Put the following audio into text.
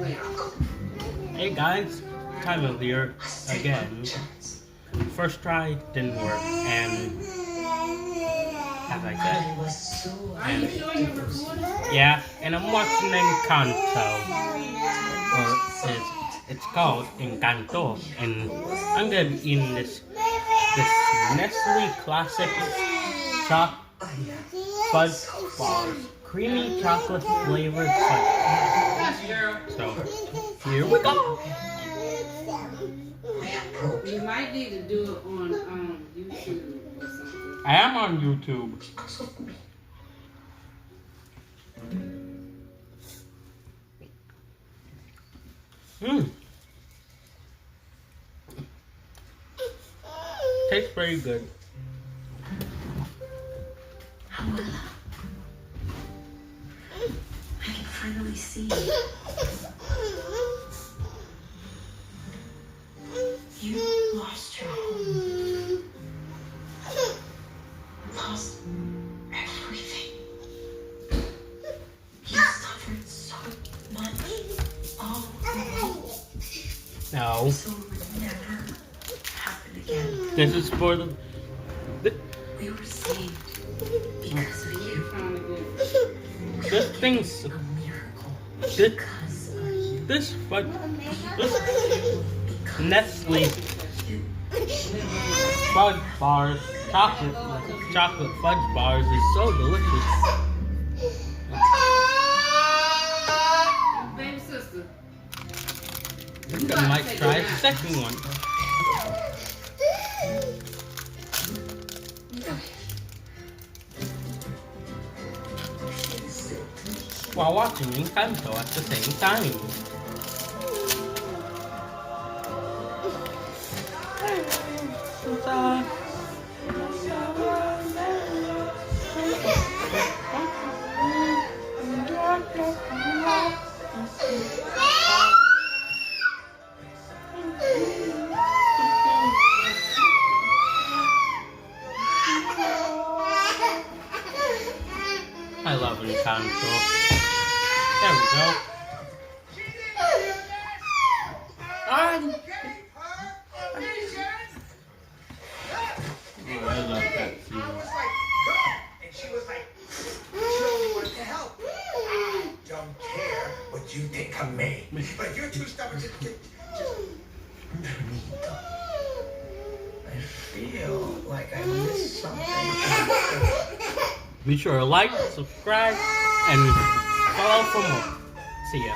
Hey guys, Tyler here again. First try didn't work, and as I said, and I'm watching Encanto, or it's called Encanto, and I'm gonna be eating this Nestle Classic fudge bars, creamy chocolate flavored fudge bars. So here we go. You might need to do it on YouTube or something. I am on YouTube. Tastes very good. Abuela, I can finally see you lost your home, lost everything. You suffered so much all alone. No. So it would never happen again. This is for the We were saved because of you. this thing's A miracle this because of you. this Nestle fudge bars, chocolate fudge bars is so delicious. Baby sister. I think I might try a second one. While watching Encanto at the same time. I love Encanto. There we go. I love that scene. And she was like, she only wanted to help. I don't care what you think of me. But you're too stubborn to just... I feel like I missed something. Be sure to like, subscribe, and follow for more. See ya.